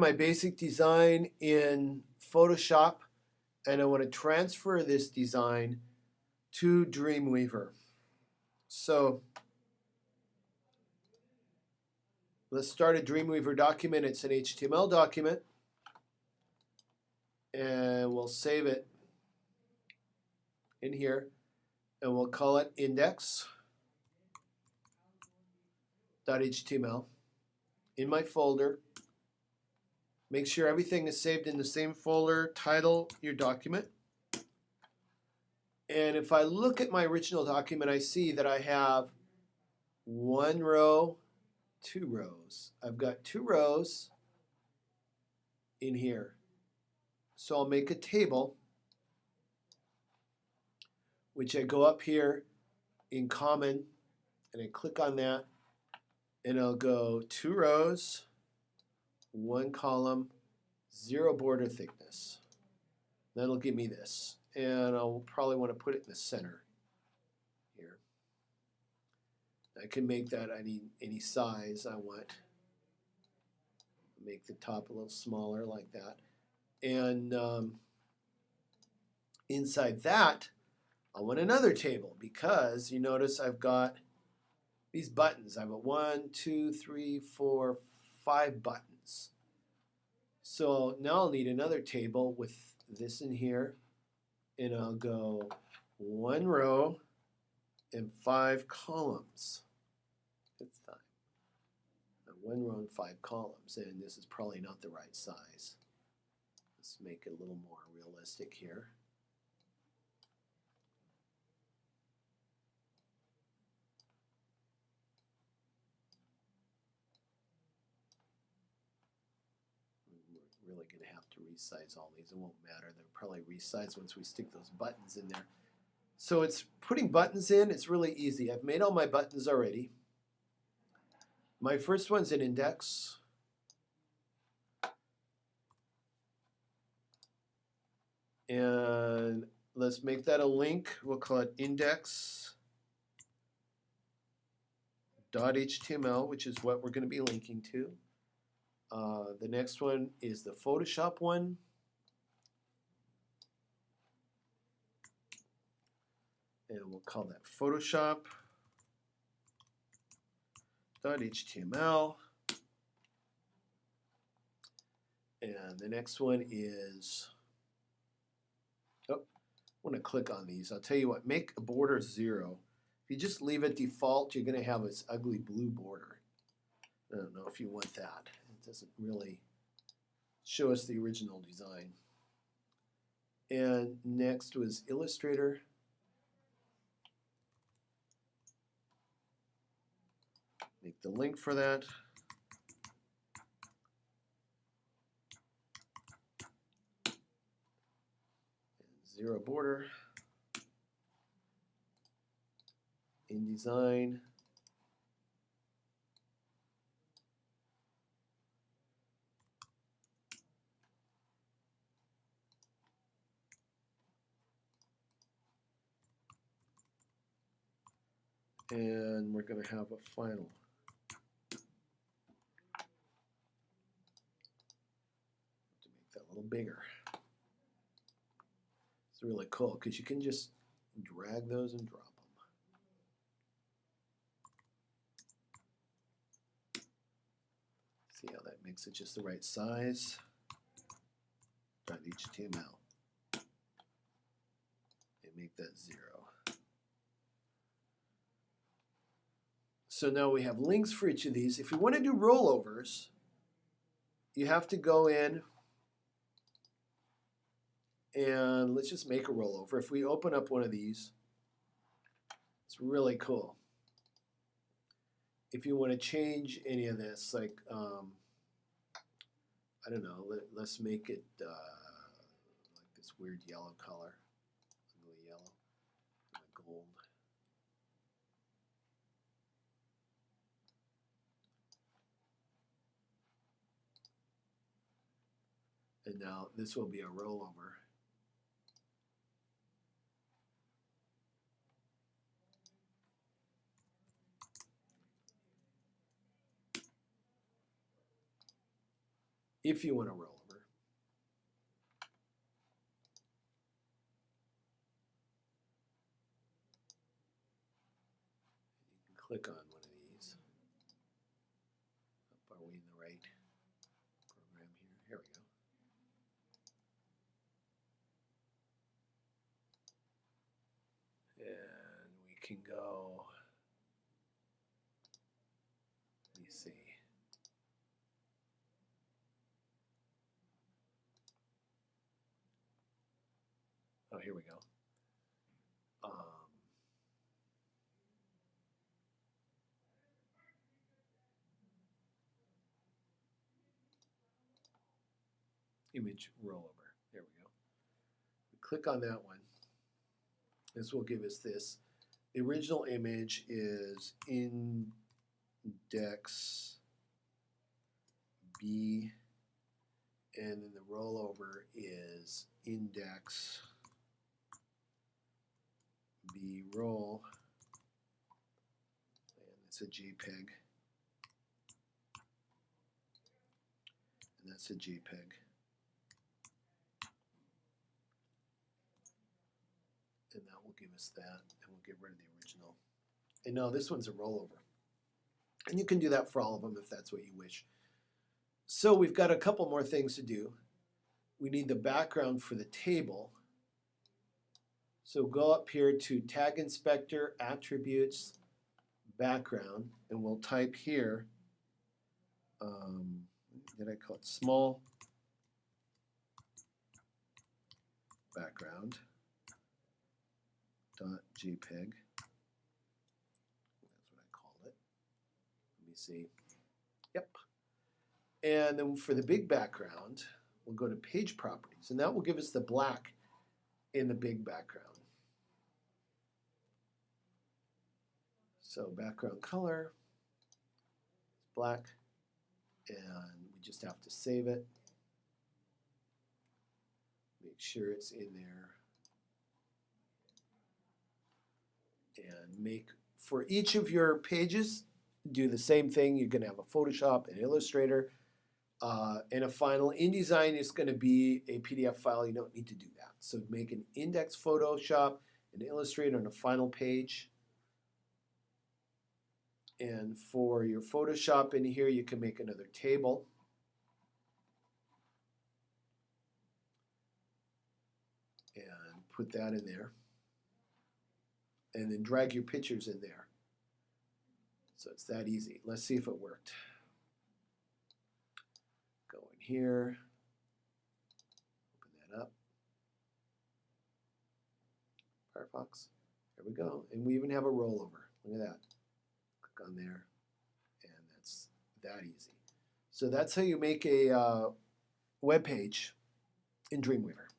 My basic design in Photoshop, and I want to transfer this design to Dreamweaver. So let's start a Dreamweaver document. It's an HTML document, and we'll save it in here, and we'll call it index.html. In my folder, make sure everything is saved in the same folder. Title your document. And if I look at my original document, I see that I have 1 row, 2 rows. I've got 2 rows in here. So I'll make a table, which I go up here in common, and I click on that, and I'll go 2 rows, 1 column, 0 border thickness. That'll give me this, and I'll probably want to put it in the center here. I can make that any size I want. Make the top a little smaller like that, and inside that I want another table, because you notice I've got these buttons. I have 1, 2, 3, 4, 5 buttons. So now I'll need another table with this in here, and I'll go 1 row and 5 columns. Fifth time. 1 row and 5 columns, and this is probably not the right size. Let's make it a little more realistic here. We're really going to have to resize all these. It won't matter. They'll probably resize once we stick those buttons in there. So it's putting buttons in. It's really easy. I've made all my buttons already. My first one's an index. And let's make that a link. We'll call it index.html, which is what we're going to be linking to. The next one is the Photoshop one. And we'll call that Photoshop.html. And the next one is, I want to click on these. I'll tell you what, make a border 0. If you just leave it default, you're going to have this ugly blue border. I don't know if you want that. It doesn't really show us the original design. And next was Illustrator. Make the link for that. And 0 border. InDesign. And we're going to have a final. To make that a little bigger. It's really cool because you can just drag those and drop them. See how that makes it just the right size. .html. And make that 0. So now we have links for each of these. If you want to do rollovers, you have to go in and let's just make a rollover. If we open up one of these, it's really cool. If you want to change any of this, like, I don't know, let's make it like this weird yellow color. Ugly yellow, gold. And now this will be a rollover. if you want to roll over. You can click on one of these. Are we in the right program here? Here we go. And we can go, let me see. Oh, here we go. Image rollover. There we go. We click on that one. This will give us this. The original image is index B, and then the rollover is index B roll, and it's a JPEG, and that's a JPEG. And that will give us that, and we'll get rid of the original. And no, this one's a rollover. And you can do that for all of them if that's what you wish. So we've got a couple more things to do. We need the background for the table. So go up here to Tag Inspector, Attributes, Background, and we'll type here, did I call it small background .jpg. That's what I called it. Let me see. Yep. And then for the big background, we'll go to Page Properties, and that will give us the black in the big background. So background color is black, and we just have to save it. Make sure it's in there. And make, for each of your pages, do the same thing. You're going to have a Photoshop, an Illustrator, and a final. InDesign is going to be a PDF file. You don't need to do that. So make an index Photoshop, an Illustrator, and a final page. And for your Photoshop in here, you can make another table. And put that in there. And then drag your pictures in there. So it's that easy. Let's see if it worked. Go in here, open that up. Firefox, there we go. And we even have a rollover. Look at that. Click on there, and that's that easy. So that's how you make a web page in Dreamweaver.